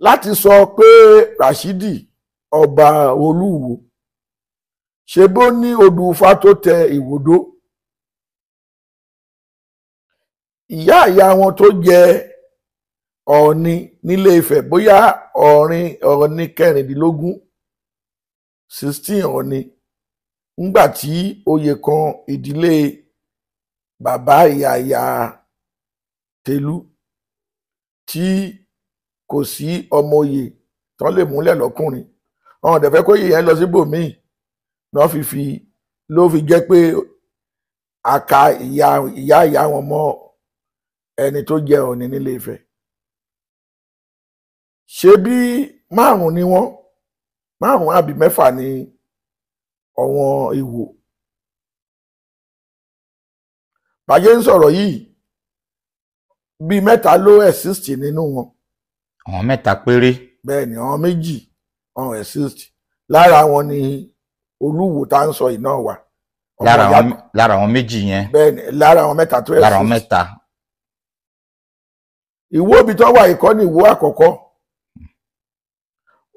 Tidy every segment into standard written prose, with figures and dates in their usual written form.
láti sọ pé Rashidi ọba Olúwo ṣe bó ní odù Ifá tó tẹ Ìwòdó, ìyá wọn tó jẹ Ọọ̀ni nílé Ifẹ̀, bóyá Ọọ̀ni kẹrìndínlógún 16 Ọọ̀ni, ńgbà tí oyè kan ìdílé bàbá ìyá Tẹ̀lú tí kò sí ọmọ oyè tán lè múlẹ̀ lọ́kùnrin, àwọn ọ̀dẹ̀ fẹ́ kó yè yẹn lọ síbòmíì náà ló fi jẹ́ pé àka ìyá wọn mọ́ ẹni tó jẹ Ọọ̀ni nílé Ifẹ̀. ṣé bí márùn ni wọ́n, márùn àbí mẹ́fà ni ọ̀wọ́n Ìwò. bàjẹ́ ń sọ̀rọ̀ yìí bíi mẹ́ta ló exist nínú wọn. àwọn mẹ́ta péré. bẹ́ẹ̀ ni àwọn méjì wọn exist, lára wọn ni Olúwo tá ń sọ iná wà. lára àwọn méjì yẹn. bẹ́ẹ̀ ni lára àwọn mẹ́ta tó exist. lára àwọn mẹ́ta. Ìwó ibi tó wà ìkọ́ ni Ìwó àkọ́kọ́.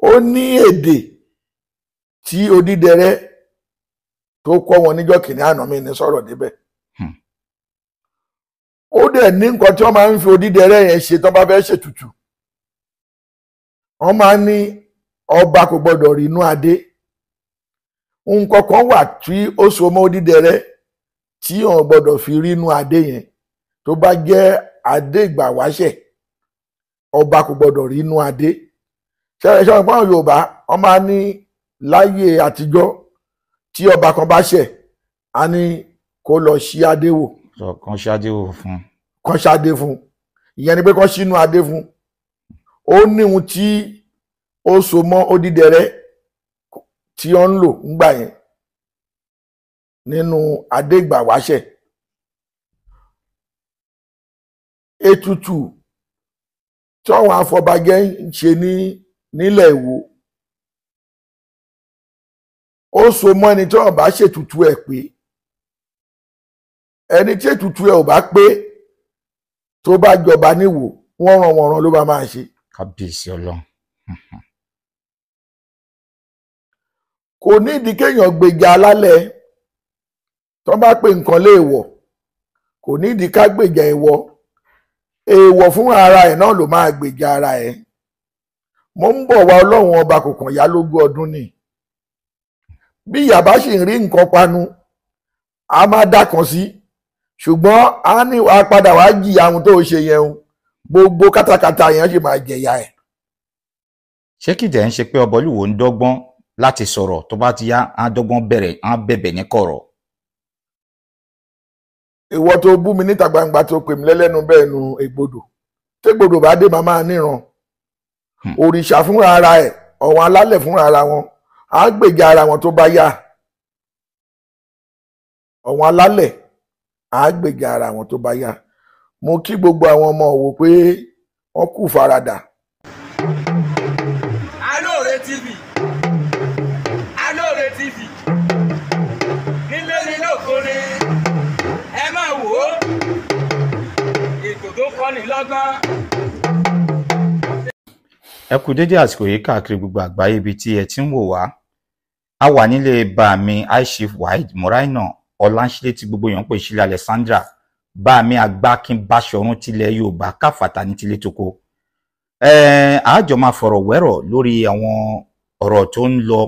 ó ní èdè tí Odídẹrẹ́ tó kọ́ wọn níjọ́ kìíní àná, mi ní sọ̀rọ̀ débẹ̀. ó dẹ̀ ní nǹkan tí wọ́n máa ń fi Odídẹrẹ́ yẹn ṣe tó bá fẹ́ ṣètùtù. wọ́n máa ń ní ọba kò gbọdọ̀ rí inú adé. nǹkan kan wà tí ó so mọ́ Odídẹrẹ́ tí wọ́n gbọdọ̀ fi rí inú adé yẹn, tó bá jẹ́ adé ìgbà wáṣẹ̀ ọba kò gbọdọ̀ rí inú adé. ṣẹ́yìn fún àwọn Yorùbá wọ́n máa ní láyé àtijọ́ tí ọba kan bá ṣẹ̀ á ní kó lọ ṣí adé wò. kan ṣí adé wò fún. kan ṣí adé fún, ìyẹn ni pé kan ṣínú adé fún. ó ní ohun tí ó so mọ́ Odídẹrẹ́ tí wọ́n ń lò ńgbà yẹn nínú adé ìgbà wáṣẹ̀. Ètùtù tí àwọn afọbajẹ ń ṣe nílẹ̀ Ìwó, ó so mọ́ ẹni tí wọ́n bá ṣètùtù ẹ̀ pé, ẹni tí ètùtù ẹ̀ ò bá pé tó bá jọba níwò wọ́n ràn ló bá máa ṣe. kábíyèsí Ọlọ́run. kò ní ìdí kéèyàn gbèjà alálẹ̀ tó bá pè nǹkan léèwọ̀, kò ní ìdí ká gbèjà èèwọ̀ fún ara ẹ̀ náà ló máa gbèjà ara ẹ̀. mo ń bọ̀ wá Ọlọ́run ọba kò kàn yá lógún ọdún ni. bí ìyá bá sì ń rí nǹkan panu a máa dákan sí, ṣùgbọ́n a ní wàá padà wàá jìyà ohun tó ṣe yẹn o, gbogbo kátàkátà yẹn sì máa jẹ̀yà ẹ̀. ṣé kìdẹ̀ ń ṣe pé ọba Olúwo ń dọ́gbọ́n láti sọ̀rọ̀ tó bá ti yá á dọ́gbọ́n bẹ̀bẹ̀ ní kọ̀rọ̀? ìwọ tó bú mi níta gbangba tó pè mí lẹ́lẹ́nu bẹ́ẹ̀ nu Ègbodò, tẹ́gbodò bá dé màmá níran. òrìṣà fúnra ara ẹ̀, ọ̀wọ́n alálẹ̀ fúnra ara wọn á gbèjà ara wọn tó bá yá. ọ̀wọ́n alálẹ̀ á gbèjà ara wọn tó bá yá. mo kí gbogbo àwọn ọmọ Ìwó pé wọ́n kú faradà. Alore TV, Alore TV, nílé nílé òkúre ẹ máa wò ó, ètò tó kọ́ni lọ́gbọ́n. ẹ kú dédé àsìkò yìí káàkiri gbogbo àgbáyé ibi tí ẹ ti ń wò wá. a wà nílé bá mi High Chief Waheed Moraina Ọláńṣílẹ̀ tí gbogbo èèyàn ń pè Sílé Alexandra, bá mi Agbákin Báṣọ̀run tilẹ̀ Yorùbá káfàtà ní tilé toko. àjọ máa fọ̀rọ̀ wẹ́rọ̀ lórí àwọn ọ̀rọ̀ tó ń lọ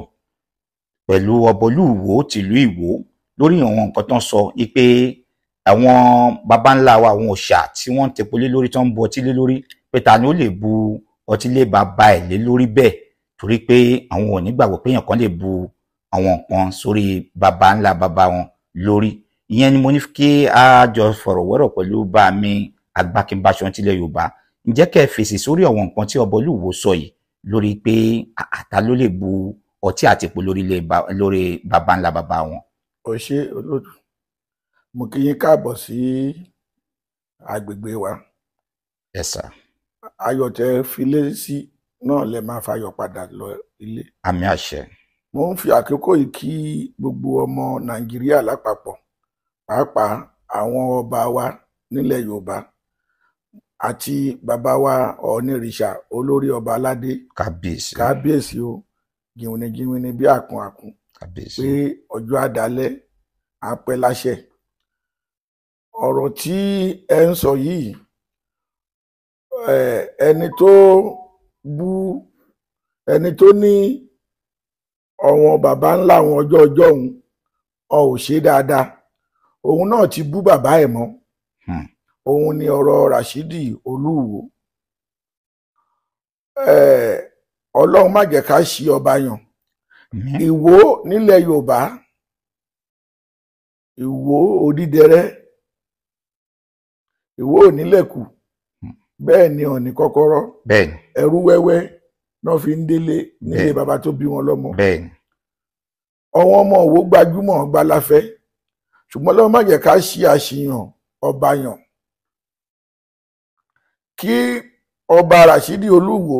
pẹ̀lú ọba Olúwo tìlú Ìwó, lórí àwọn nǹkan tó ń sọ pé àwọn baba ńlá wa, àwọn òòṣà tí wọ́n ń tepo lé lórí, tó ń bu ọtí lé lórí, pé ta ni ó lè bu ọtí lé bàbá ẹ̀ lé lórí bẹ́ẹ̀, torí pé àwọn ò ní gbàgbọ́ pé èèyàn kan lè bu àwọn nǹkan sórí baba ńlá baba wọn lórí. ìyẹn ni mo ní kí a jọ fọ̀rọ̀ wẹ́rọ̀ pẹ̀lú bá mi Agbákin Báṣọ̀run tilẹ̀ Yorùbá. ǹjẹ́ kẹ́ ẹ fèsì sórí àwọn nǹkan tí ọba Olúwo sọ yìí lórí pé àtà ló lè bu ọtí àtìpó lórí baba ńlá baba wọn? ó ṣe olódù, mo kí yín káàbọ̀ sí agbègbè wa. ẹ sà. ayọ̀ tẹ́ filé sí náà lẹ máa fayọ̀ padà lọ ilé. àmì àṣẹ. mo ń fi àkókò yìí kí gbogbo ọmọ Nàìjíríà lápapọ̀, pàápàá àwọn ọba wa nílẹ̀ Yorùbá. àti bàbá wa ọ̀ọ́nìrìṣà olórí ọba aládé kábíyèsí kábíyèsí o gìnwìnì bí àkùn àkùn kábíyèsí pé ọjọ́ àdálẹ́ àpẹ́ láṣẹ. ọ̀rọ̀ tí ẹ ń sọ yìí ẹni tó bú ẹni tó ní ọ̀wọ́n bàbá ńlá àwọn ọjọ́ òun ò ṣe dáadáa òun náà ti bú bàbá ẹ̀ mọ́. òun ni ọ̀rọ̀ Ràṣídì Olúwo. Ọlọ́run má jẹ́ ká ṣì ọba yàn. Ìwó nílẹ̀ Yorùbá, Ìwó Odídẹrẹ́, Ìwó Onílẹ̀kù, bẹ́ẹ̀ ni Ọ̀ọ̀nì kọ́kọ́rọ́, ẹrú wẹ́wẹ́ náà fi ń délé nílé bàbá tó bí wọn lọ́mọ. Àwọn ọmọ Ìwó gbajúmọ̀ gbaláfẹ́, ṣùgbọ́n Ọlọ́run má jẹ́ ká ṣì àṣìyàn ọba yàn. Kí ọba Ràṣídì Olúwo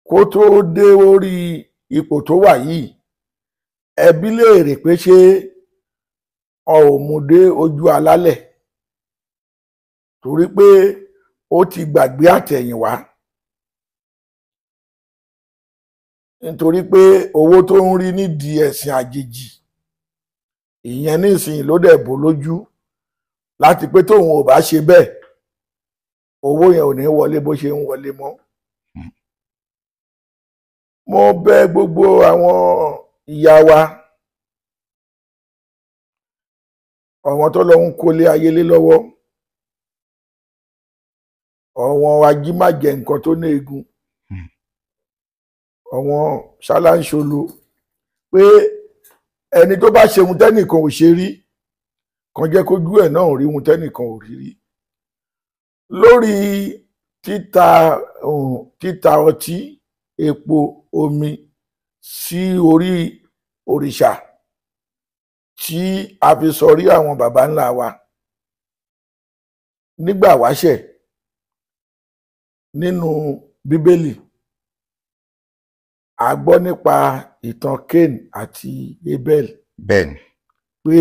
kó tó dé orí ipò tó wà yìí, ẹbí léèrè pé ṣé ò mú dé ojú alálẹ̀ torí pé ó ti gbàgbé àtẹ̀yìnwá, nítorí pé owó tó ń rí nídìí ẹ̀sìn àjèjì ìyẹn nísìnyí ló dẹ̀ bò lójú láti pé tóun ò bá ṣe bẹ́ẹ̀ owó yẹn ò ní wọlé bó ṣe ń wọlé mọ́. Mo bẹ̀ gbogbo àwọn ìyá wa, àwọn tó lọ ń kólé ayé lé lọ́wọ́, àwọn ajímájẹ nǹkan tó ní egun, àwọn ṣáláńṣolo, pé ẹni tó bá ṣe ohun tẹ́nìkan ò ṣe rí kan jẹ́ kójú ẹ̀ náà rí ohun tẹ́nìkan ò rí rí. Lórí títa ọtí, epo, omi sí orí òrìṣà tí a fi sọrí àwọn baba ńlá wa nígbà wáṣẹ̀ nínú Bíbélì, a gbọ́ nípa ìtàn Cain àti Abel pé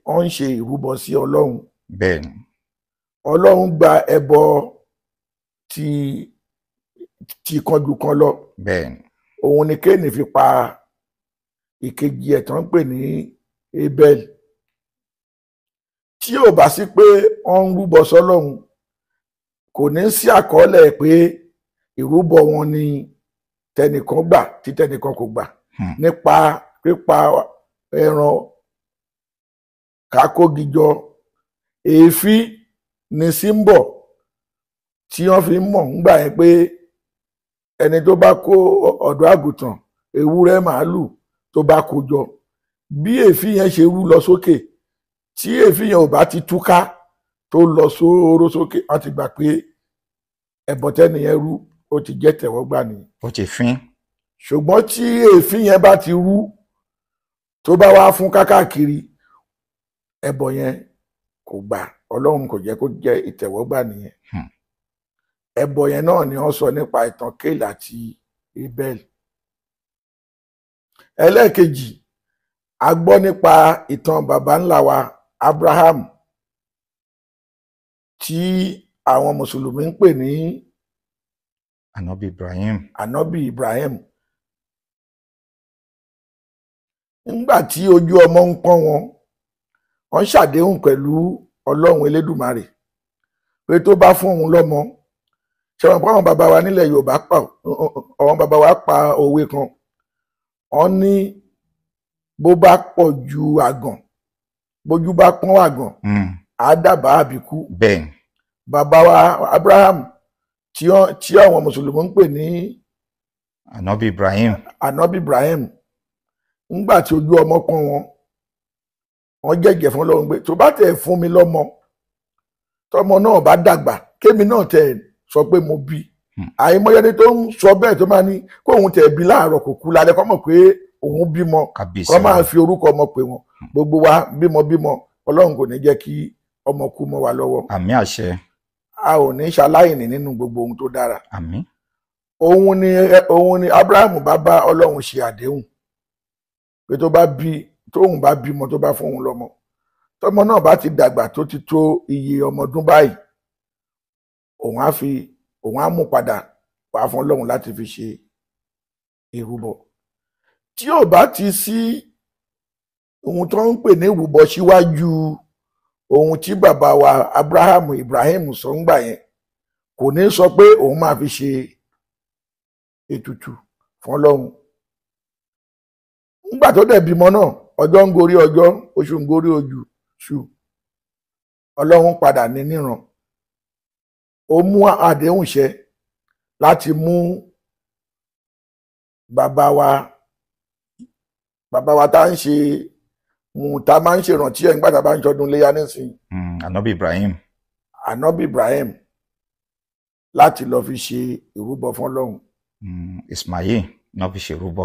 wọ́n ń ṣe ìrúbọ sí Ọlọ́run. Ọlọ́run gba ẹbọ ti kanjú kan lọ. Òun ni Cain fi pa ìkejì ẹ̀ tán ń pè ní Abel. Tí ò bá sí pé wọ́n ń rúbọ sọ́lọ́run, kò ní sí àkọọ́lẹ̀ pé ìrúbọ wọn ni tẹnìkan gbà tí tẹnìkan kò gbà nípa pípa ẹran kákógijọ. Èéfín ni símbọ̀ tí wọ́n fi ń mọ̀ ńgbà yẹn pé ẹni tó bá kó ọ̀dọ́ àgùntàn, ewúrẹ́, màálù tó bá kó jọ, bí èéfín yẹn ṣe rú lọ sókè, tí èéfín yẹn ò bá ti túká tó lọ sóró sókè, wọ́n ti gbà pé ẹbọ tẹ́nìyẹn rú ó ti jẹ́ tẹ̀wọ́gbà nìyẹn. Ó ti fín. Ṣùgbọ́n tí èéfín yẹn bá ti rú tó bá wá fún kákàkiri, ẹbọ yẹn kò gbà, Ọlọ́run kò jẹ́ kó jẹ́ ìtẹ̀wọ́gbà nìyẹn. Ẹbọ yẹn náà ni wọ́n sọ nípa ìtàn Cain àti Abel. Ẹlẹ́ẹ̀kejì, a gbọ́ nípa ìtàn baba ńlá wa Abraham tí àwọn mùsùlùmí ń pè ní Ànábì Ibrahim. Ànábì Ibrahim. Nígbà tí ojú ọmọ ń pọ́n wọn, wọ́n ṣàdéhùn pẹ̀lú Ọlọ́run Elédùmarè pé tó bá fún òun lọ́mọ, ṣe wọn pa àwọn bàbá wa nílẹ̀ Yorùbá àwọn bàbá wa pa òwe kan, wọ́n ní bó bá pọ̀ ju àgàn, bójú bá pọ́n àgàn á dábàá àbíkú. Bàbá wa Abraham tí àwọn mùsùlùmí ń pè ní Ànábì Ibrahim. Ànábì Ibrahim, nígbà tí ojú ọmọ pọ́n wọn, wọ́n jẹ́jẹ́ fún Ọlọ́run pé tó bá tẹ̀ fún mi lọ́mọ, tọ́mọ náà bá dàgbà kémi náà tẹ̀ sọ pé mo bí. Àìmọye tó ń sọ bẹ́ẹ̀ tó máa ní kóun tẹ̀ bí láàárọ̀ kò kú lálẹ́ kọ́ mọ̀ pé òun bímọ, kọ́ máa fi orúkọ ọmọ pè wọ́n. Gbogbo wa bímọ, Ọlọ́run kò ní jẹ́ kí ọmọ kú mọ́ wa lọ́wọ́. Àmín àṣẹ. A ò ní ṣaláìní nínú gbogbo ohun tó dára. Àmín. Òun ni Abraham bá bá Ọlọ́run ṣe àdéhùn pé tóun bá bímọ, tó bá fún òun lọ́mọ, tọ́mọ náà bá ti dàgbà tó ti tó iye ọmọ ọdún báyìí, òun á mú padà wá fún Ọlọ́run láti fi ṣe ìrúbọ. Tí ò bá ti sí ohun tó ń pè ní ìrúbọ síwájú ohun tí bàbá wa Ibrahim sọ ń gbà yẹn, kò ní sọ pé òun máa fi ṣe ètùtù fún Ọlọ́run. Nígbà tó dẹ̀ bímọ náà, ọjọ́ ń gorí ọjọ́, oṣù ń gorí oṣù, Ọlọ́run padà ní níran. Ó mú àdéhùn ṣẹ láti mú bàbá wa tá ń ṣe tá máa ń ṣèrántí ẹ̀ nígbà tá a bá ń ṣọdún léyà nísìnyí. Ànábì Ibrahim láti lọ fi ṣe ìrúbọ fún Ọlọ́run. Ismail náà fi ṣe ìrúbọ.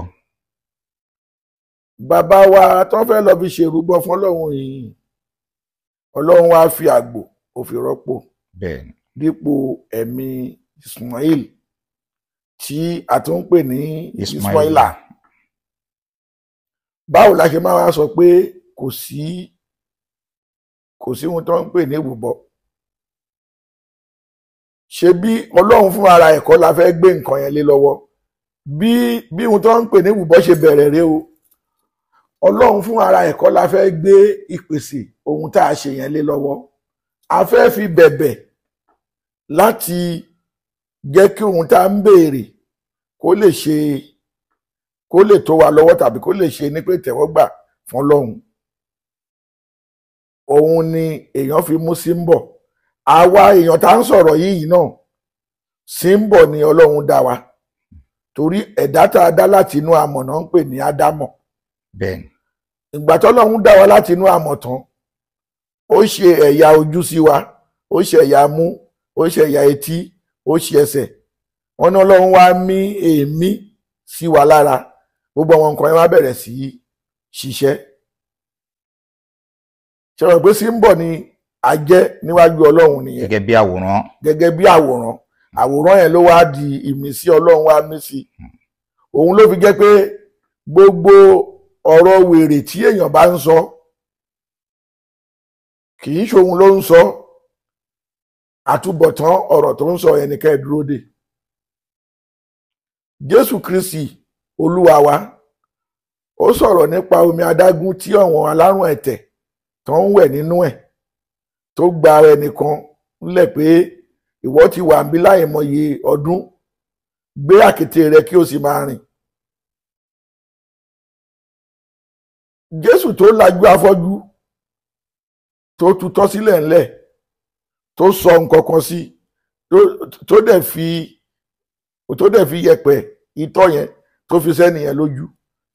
Bàbá wa tó fẹ́ lọ fi ṣe ìrúbọ fún Ọlọ́run yìí, Ọlọ́run wá fi àgbò ó fi rọ́pò dípò ẹ̀mí Ismail tí a tún ń pè ní Ismaila. Báwo la ṣe máa wá sọ pé kò sí ohun tó ń pè ní ìrúbọ? Ṣé bí Ọlọ́run fún ara ẹ̀kọ́ la fẹ́ gbé nǹkan yẹn lé lọ́wọ́? Bí ohun tó ń pè ní ìrúbọ ṣe bẹ̀rẹ̀ rèé o. Ọlọ́run fún ara ẹ̀kọ́ la fẹ́ gbé ìpèsè ohun tá a ṣe yẹn lé lọ́wọ́. A fẹ́ fi bẹ̀bẹ̀ láti jẹ́ kí ohun tá a ń béèrè kó lè tó wa lọ́wọ́ tàbí kó lè ṣe ní pé tẹ́wọ́gbà fún Ọlọ́run. Òun ni èèyàn fi mú símbọ̀. Àwa èèyàn tá ń sọ̀rọ̀ yìí náà, símbọ̀ ni Ọlọ́run dá wa. Torí ẹ̀dá tá a dá láti inú amọ̀ náà ń pè ní Ádámọ̀. Ìgbà tọ́lọ́run dá wa láti inú amọ̀ tán, ó ṣe ẹ̀yà ojú sí wa, ó ṣe ẹ̀yà mú, ó ṣe ẹ̀yà etí, ó ṣe ẹsẹ̀. Wọ́n ní Ọlọ́run wá mí èémí sí wa lára, gbogbo àwọn nǹkan yẹn wá bẹ̀rẹ̀ sí ṣiṣẹ́. Ṣé wọ́n pé símbọ̀ ni a jẹ́ níwájú Ọlọ́run nìyẹn? Gẹ́gẹ́ bí àwòrán. Gẹ́gẹ́ bí àwòrán. Àwòrán yẹn ló wá di ìmísí Ọlọ́run wá mí sí. Òun ló fi jẹ́ pé gbogbo ọ̀rọ̀ wèrè tí èèyàn bá ń sọ kì í ṣohun ló ń sọ, àtúbọ̀tán ọ̀rọ̀ tó ń sọ ẹnìkan dúró dè. Jésù Kristi Olúwa wa, ó sọ̀rọ̀ nípa omi adágún tí àwọn alárùn ẹ̀tẹ̀ tó ń wẹ̀ nínú ẹ̀, tó gba ẹnìkan ńlẹ̀ pé ìwọ ti wà níbí láìmọye ọdún, gbé àkéte rẹ kí o sì máa rìn. Jésù tó lajú afọ́jú, tó tutọ́ sílẹ̀ ńlẹ̀, tó sọ nǹkan kan sí, tó dẹ̀ fi yẹ̀pẹ̀ itọ́ yẹn tó fi sẹ́ni yẹn lójú.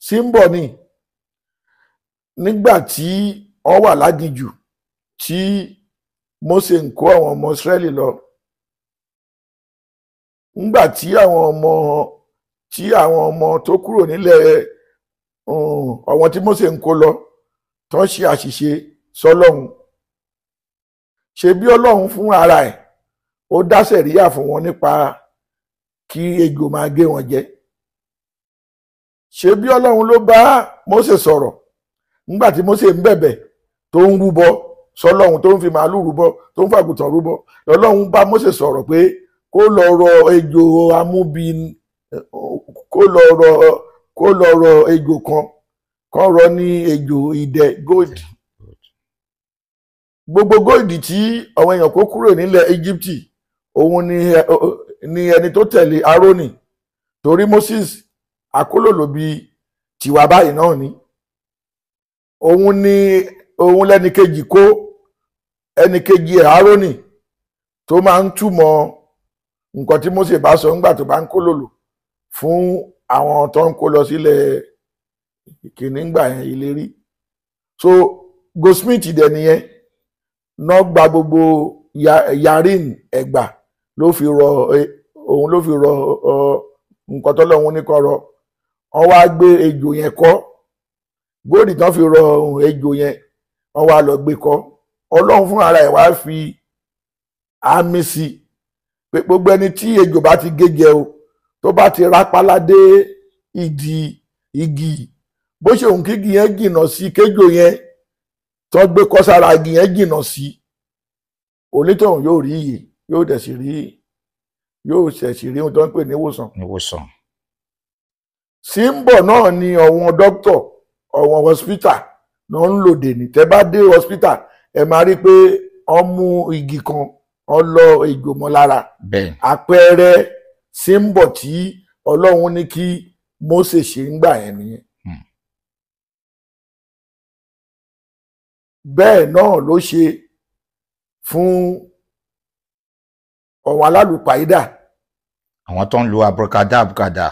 Símbọ̀ ni. Nígbà tí wọ́n wà láginjù tí Mósè ń kó àwọn ọmọ Ísírẹ́lì lọ, nígbà tí àwọn ọmọ tó kúrò nílẹ̀ àwọn tí Mósè ń kó lọ tó ń ṣe àṣìṣe sọ́lọ́run, ṣe bí Ọlọ́run fún ara ẹ̀ ó dá sẹ̀ríyà fún wọn nípa kí ejò máa gé wọn jẹ. Ṣe bí Ọlọ́run ló bá Mósè sọ̀rọ̀ nígbà tí Mósè ń bẹ̀bẹ̀ tó ń rúbọ sọ́lọ́run, tó ń fi màálù rúbọ, tó ń fàgùtàn rúbọ. Ọlọ́run bá Mósè sọ̀rọ̀ pé kó lọ rọ ejò amúbi, kó lọ rọ ejò kan rọ ní ejò idẹ gold. Gbogbo gold tí àwọn èèyàn kó kúrò nílẹ̀ Íjíbítì, òun ni ẹni tó tẹ̀lé Árónì, torí Moses akólòlò bíi tiwa báyìí náà ni. Òun lẹ́ni kejì kó ẹni kejì ẹ̀ Árónì tó máa ń túmọ̀ nǹkan tí Mósè bá sọ nígbà tó bá ń kólòlò fún àwọn tó ń kó lọ sílẹ̀ kìnnìgbà yẹn ìlérí. So Goldsmith dẹ̀ nìyẹn náà gba gbogbo yarin ẹ̀gbà ló fi rọ nǹkan tọ́lọ́run ní kó rọ. Wọ́n wá gbé ejò yẹn kọ́, góòdì tán fi rọ ejò yẹn, wọ́n wá lọ gbé kọ́. Ọlọ́run fún ara ẹ̀ wá fi àmì sí pé gbogbo ẹni tí ejò bá ti gé jẹ o, tó bá ti rápálá dé ìdí igi, bó ṣe òun kí igi yẹn jìnnà sí, kéjò yẹn tó gbé kọ́ sára igi yẹn jìnnà sí, onítọ̀hún yóò rí iyè, yóò dẹ̀ sì rí yóò ṣẹ̀ sì rí ohun tó ń pè ní ìwòsàn. níwòsàn. símbọ̀ náà ni ọ̀wọ́n dókítọ̀ ọ̀wọ́n hospital náà ń lò dèní. Tẹ́ bá dé hospital ẹ máa rí pé wọ́n mú igi kan wọ́n lọ ìgò mọ́ lára. bẹ́ẹ̀ Àpẹẹrẹ símbọ̀ tí Ọlọ́run ní kí Mósè ṣe ń gbà yẹn nìyẹn. Bẹ́ẹ̀ náà ló ṣe fún ọ̀wọ́n alálùpàídà. àwọn tó ń lo abracadabra.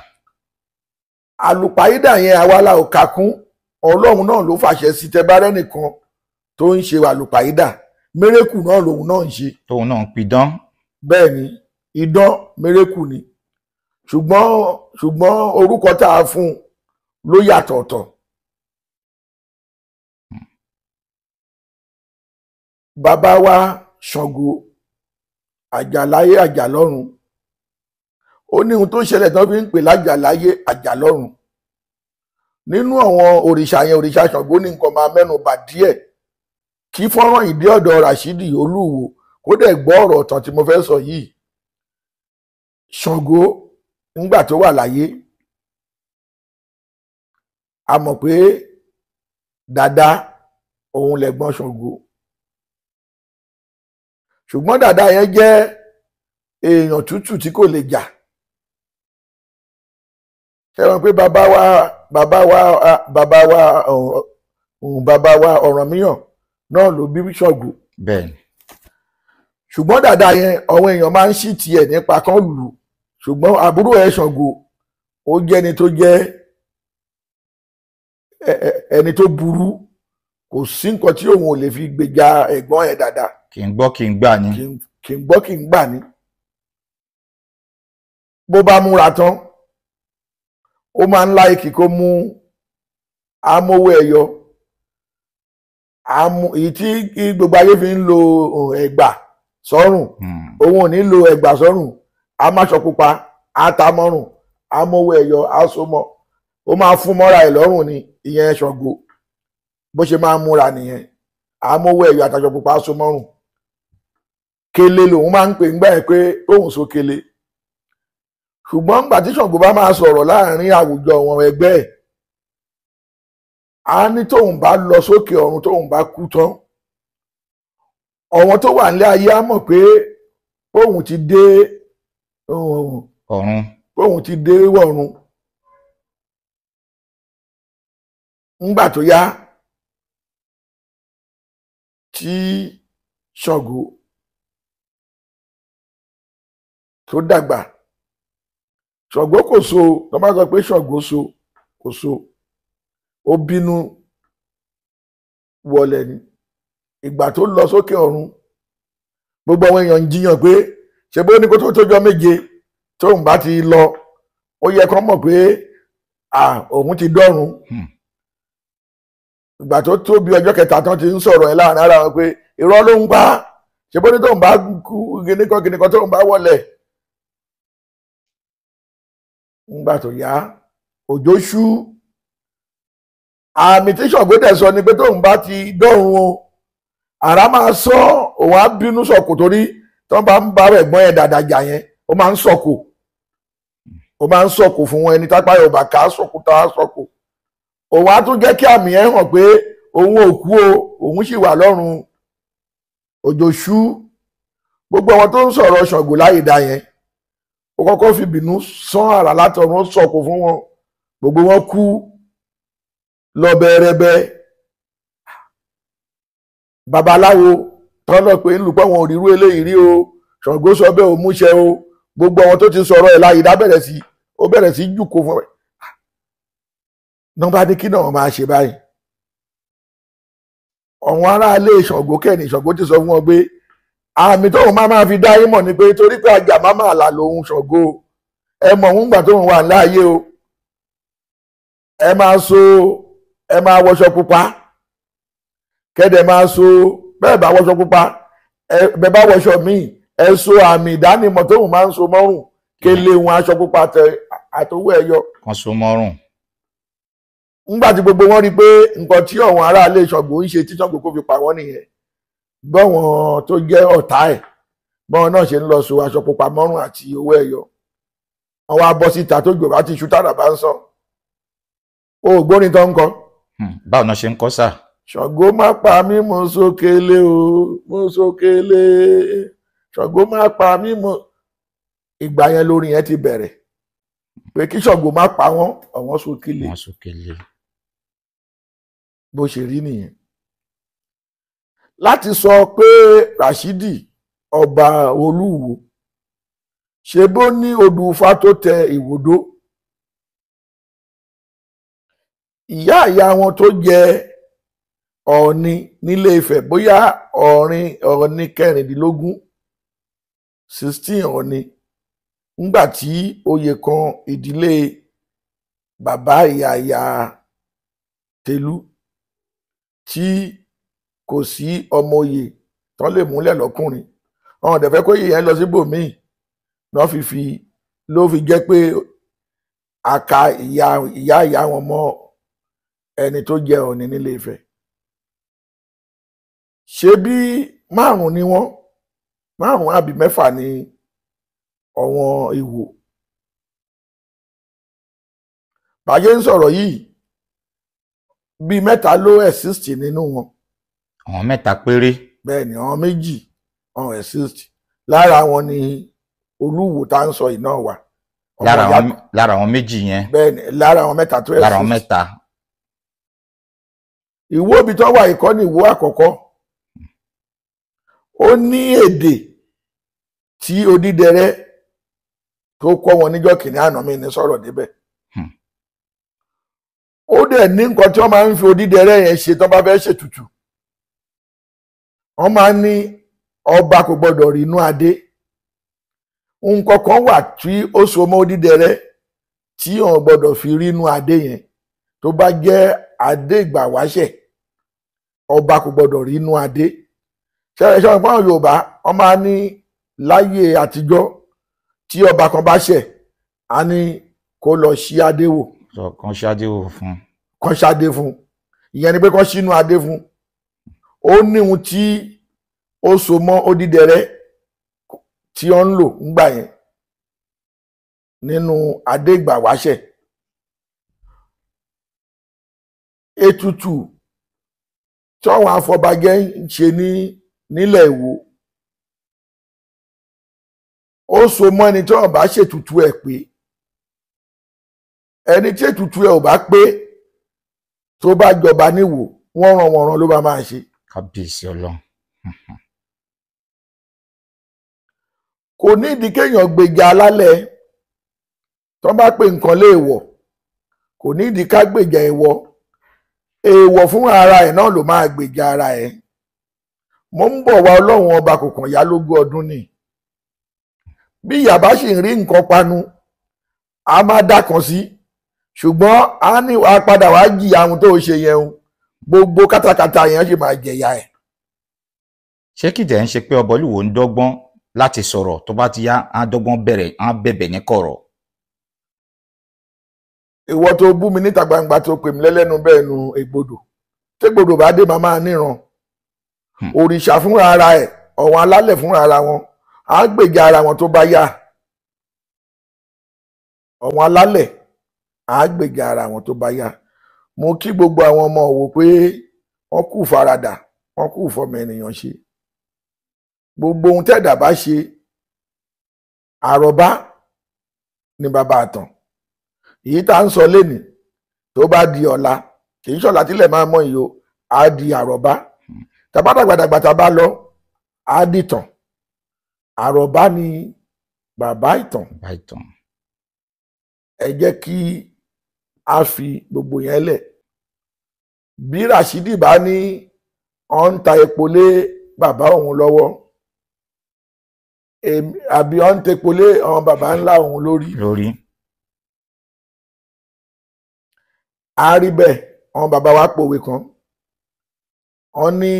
Àlùpàídà yẹn àwa la ò kà kún, Ọlọ́run náà ló fàṣẹ sí. Tẹ́ bá rẹ́nìkan tó ń ṣe àlùpàídà, mérékù náà lòun náà ń ṣe. tóun náà ń pidán. Bẹ́ẹ̀ ni, idán mérékù ni, ṣùgbọ́n orúkọ tá a fún un ló yàtọ̀ọ̀tọ̀. Bàbá wa Ṣàngó àjàláyé àjàlọ́run, ó ní ohun tó ṣẹlẹ̀ tán fi ń pè lájàláyé àjàlọ́run. Nínú àwọn òrìṣà yẹn, òrìṣà Ṣàngó ní nǹkan máa mẹ́nu bà díẹ̀ kí fọ́nrán ìdí ọ̀dọ̀ Ràṣídì Olúwo kó dẹ̀ gbọ́ ọ̀rọ̀ ọ̀tàn tí mo fẹ́ sọ yìí. Ṣàngó nígbà tó wà láyé, a mọ̀ pé Dàda òun lẹ̀gbọ́n Ṣàngó, ṣùgbọ́n Dàda yẹn jẹ́ èèyàn tútù tí kò lè jà. Ṣé wọn pé bàbá wa Ọ̀rànmíyàn náà ló bí Ṣàngó. bẹ́ẹ̀ Ṣùgbọ́n Dàda yẹn àwọn èèyàn máa ń ṣí tiẹ̀ nípa kan lù ú, ṣùgbọ́n àbúrò ẹ̀ Ṣàngó ó jẹ́ ẹni tó jẹ́ ẹni tó burú. Kò sí nǹkan tí òun ò lè fi gbèjà ẹ̀gbọ́n ẹ̀ Dàda. kì í gbọ́ kì í gbà ní. Kì í gbọ́ kì í gbà ní. Bó bá múra tán ó máa ń láìkì kó mú amówó ẹyọ, èyí tí gbogbo ayé fi ń lo ẹ̀gbà sọ́rùn, òun ò ní lo ẹ̀gbà sọ́rùn, a máa ṣọ pupa, a ta mọ́rùn, a mówó ẹyọ, a so mọ́, ó máa fún mọ́ra ẹ̀ lọ́rùn ni. Ìyẹn Ṣàngó bó ṣe máa ń múra nìyẹn, a mówó ẹyọ àtàṣọ pupa, a so mọ́rùn. Kele lòun máa ń pè ńgbà yẹn pé òun so kele. Ṣùgbọ́n nígbà tí Ṣàngó bá máa sọ̀rọ̀ láàrin àwùjọ wọn ẹgbẹ́ ẹ̀, a ní tóun bá lọ sókè ọ̀run, tóun bá kú tán, ọ̀wọ́n tó wà nílé ayé á mọ̀ pé òun ti dé ọ̀run. òun ti dé wọ̀run. Ńgbà tó yá tí Ṣàngó tó dàgbà, Ṣàngó kò so, tó bá sọ pé Ṣàngó so kò so, ó bínú wọlẹ̀ ni. Ìgbà tó lọ sókè ọ̀run, gbogbo àwọn èèyàn ń jiyàn pé ṣe bó ní kó tó tójọ́ méje tóun bá ti lọ, ó yẹ kó mọ̀ pé òun ti dọ́run. Ìgbà tó tó bí ọjọ́ kẹta tán ti ń sọ̀rọ̀ ẹ̀ láàrin ara wọn pé irọ́ ló ń pa, ṣe bó ní tóun bá kú gíníkan tóun bá wọlẹ̀. Ńgbà tó yá òjò ṣú, àmì tí Ṣàngó dẹ̀ sọ ni pé tóun bá ti dọ́run o, àrá máa sọ, òun á bínú sọ̀kò, torí tó bá ń bá ẹ̀gbọ́n ẹ̀ Dàda jà yẹn ó máa ń sọ̀kò, fún wọn. Ẹni tápá yóò bá ká sọ̀kò tá a sọ̀kò. Òun á tún jẹ́ kí àmì ẹ̀ hàn pé òun ò kú o, òun sì wà lọ́run. Òjò ṣú, gbogbo àwọn tó ń sọ̀rọ̀ Ṣàngó láyé dá yẹn ó kọ́kọ́ fi bínú sán àrà látọ̀run, ó sọ̀kò fún wọn, gbogbo wọn kú lọ bẹ́ẹ̀rẹ́bẹ́. Babaláwo tọ́lọ̀ pé ń lùpọ̀ wọn ò rírú eléyìí rí o, Ṣàngó sọ bẹ́ẹ̀ ò múṣẹ o. Gbogbo àwọn tó ti sọ̀rọ̀ ẹ̀ láyé dá bẹ̀rẹ̀ sí jùkò fún ẹ̀. Nọ́mbà ní kí náà máa ṣe báyìí. Àwọn aráalé Ṣàngó kẹ́ni Ṣàngó ti sọ fún wọn pé àmì tóun máa fi dá yín mọ̀ ni pé torí pé ajá máa là lòun Ṣàngó, ẹ mọ̀ òun gbà tóun wà láàyè o, ẹ máa wọṣọ pupa, kẹ́dẹ̀ máa so, bẹ́ẹ̀ bá wọṣọ pupa, bẹ́ẹ̀ bá wọṣọ míì, ẹ so àmì ìdánimọ̀ tóun máa ń so mọ́rùn, kele wọn aṣọ pupa àtọwọ́ ẹ̀yọ kan so mọ́rùn. Ńgbà tí gbogbo wọn rí pé nǹkan tí àwọn aráalé Ṣàngó ń ṣe tí Ṣàngó kò fi pa wọ́n nìyẹn, bọ́wọn tó jẹ́ ọ̀tá ẹ̀ bọ́n náà ṣe ń lọ so aṣọ pupa mọ́rùn àti owó ẹyọ wọ́n wá bọ́ síta tó gbò bá ti ṣú tára bá ń sọ ó gbórin tó ń kọ. báwo náà ṣe ń kọ sà. Ṣàngó má pa mí mo sókèlè o mo sókèlè Ṣàngó má pa mí mo. Ìgbà yẹn lórin yẹn ti bẹ̀rẹ̀ pé kí Ṣàngó má pa wọ́n àwọn sókèlè. wọ́n sókèlè. bó ṣe rí nìyẹn. láti sọ pé Ràṣídì ọba Olúwo ṣe bó ní odù Ifá tó tẹ Ìwòdó ìyá wọn tó jẹ Ọọ̀ni nílé Ifẹ̀ bóyá Ọọ̀ni kẹrìndínlógún 16 Ọọ̀ni ńgbà tí oyè kan ìdílé bàbá ìyá Tẹ̀lú tí kò sí ọmọ oyè tán lè múlẹ̀ lọ́kùnrin àwọn ọ̀dẹ̀fẹ́ kó yè yẹn lọ síbòmíì náà ló fi jẹ́ pé àka ìyá wọn mọ́ ẹni tó jẹ Ọọ̀ni nílé Ifẹ̀. ṣé bí márùn ni wọ́n márùn àbí mẹ́fà ni ọ̀wọ́n Ìwò. bàjẹ́ ń sọ̀rọ̀ yìí bíi mẹ́ta ló exist nínú wọn. àwọn mẹ́ta péré. bẹ́ẹ̀ ni àwọn méjì wọn exist lára wọn ni Olúwo tá ń sọ yìí náà wà. lára àwọn méjì yẹn. bẹ́ẹ̀ ni lára àwọn mẹ́ta tó exist. lára àwọn mẹ́ta. Ìwó ibi tó wà ìkọ́ ní Ìwó àkọ́kọ́ ó ní èdè tí Odídẹrẹ́ tó kọ́ wọn níjọ́ kìíní àná mi ní sọ̀rọ̀ débẹ̀. ó dẹ̀ ní nǹkan tí wọ́n máa ń fi Odídẹrẹ́ yẹn ṣe tó bá fẹ́ ṣètùtù wọ́n máa ń ní ọba kò gbọdọ̀ rí inú adé nǹkan kan wà tí ó so mọ́ Odídẹrẹ́ tí wọ́n gbọdọ̀ fi rí inú adé yẹn tó bá jẹ́ adé ìgbà wáṣẹ̀ ọba kò gbọdọ̀ rí inú adé ṣẹlẹ̀ ṣọwọ́n fáwọn Yorùbá wọ́n máa ní láyé àtijọ́ tí ọba kan bá ṣẹ̀ á ní kó lọ ṣí adé wò. kan ṣáde wò fún. kan ṣáde fún ìyẹn ni pé kan ṣínú adé fún ó ní ohun tí ó so mọ́ Odídẹrẹ́ tí ó ń lò ńgbà yẹn nínú adé ìgbà wáṣẹ̀. Ètùtù tí àwọn afọbajẹ ń ṣe nílẹ̀ Ìwó ó so mọ́ ẹni tí wọ́n bá ṣètùtù ẹ̀ pé ẹni tí ètùtù ẹ̀ ò bá pé tó bá jọba níwò wọ́n ràn ló bá máa ṣe. kábíyèsí Ọlọ́run. kò ní ìdí kéèyàn gbèjà alálẹ̀ tó bá pè nǹkan léèwọ̀ kò ní ìdí ká gbèjà èèwọ̀ fún ara ẹ̀ náà ló máa gbèjà ara ẹ̀. mo ń bọ̀ wá Ọlọ́run ọba kò kàn yá lógún ọdún ni bí ìyá bá sì ń rí nǹkan panu a máa dákan sí ṣùgbọ́n a ní wàá padà wàá jìyà ohun tó ṣe yẹn o gbogbo kátàkátà yẹn sì máa jẹ̀yà ẹ̀. ṣé kìdẹ̀ ń ṣe pé ọba Olúwo ń dọ́gbọ́n láti sọ̀rọ̀ tó bá ti yá á dọ́gbọ́n bẹ̀bẹ̀ ní kọ̀rọ̀. ìwọ tó bú mi níta gbangba tó pè mí lẹ́lẹ́nu bẹ́ẹ̀ nu ègbodò tégbodò bá dé máa níran òrìṣà fúnra ara ẹ̀ ọ̀wọ́n alálẹ̀ fúnra ara wọn á gbèjà ara wọn tó bá yá ọ̀wọ́n alálẹ̀ á gbèjà ara wọn tó bá yá. mo kí gbogbo àwọn ọmọ Ìwó pé wọ́n kú faradà wọ́n kú fọmọ ènìyàn ṣe gbogbo ohun tẹ́dà bá ṣe àròbá ní bàbá àtàn èyí tá à ń sọ lénìí tó bá di ọ̀la kì í ṣọ̀la tílẹ̀ máa mọ́ ìyó á di àròbá tàbádàgbàdàgbà tá a bá lọ á dìtàn àròbá ni bàbá ìtàn. ẹ jẹ́ kí a fi gbogbo yẹn lẹ̀ bí Ràṣídì bá ní ọ̀ ń ta epo lé bàbá òun lọ́wọ́ àbí ọ̀ ń tepo lé àwọn bàbá ńlá òun lórí. a rí bẹ́ẹ̀ àwọn bàbá wa pòwe kan wọ́n ní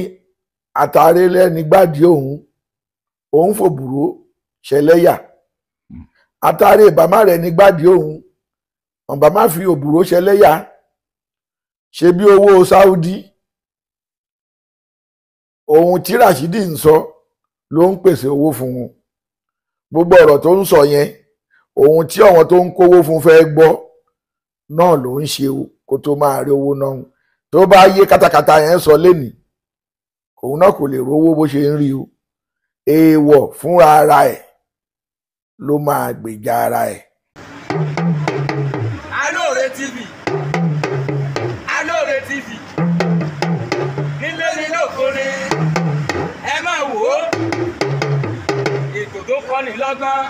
àtàrí lẹ́ni gbádìí òun fòbùrò ṣẹlẹ́yà àtàrí ìbámá rẹ̀ ní gbádìí òun bá má fi òbúrò ṣẹlẹ́yà ṣe bí owó Sáúdí ohun tí Ràṣídì ń sọ ló ń pèsè owó fún wọn gbogbo ọ̀rọ̀ tó ń sọ yẹn ohun tí àwọn tó ń kówó fún fẹ́ gbọ́ náà ló ń ṣe o kó tó máa rí owó náà tó bá yé katakata yẹn sọ lénìí òun náà kò lè rówó bó ṣe ń rí o èèwọ̀ fúnra ara ẹ̀ ló máa gbèjà ara ẹ̀. Alore TV, Alore TV, nílé ní lóko ni ẹ máa wò ó ètò tó kọ́ni lọ́gbọ́n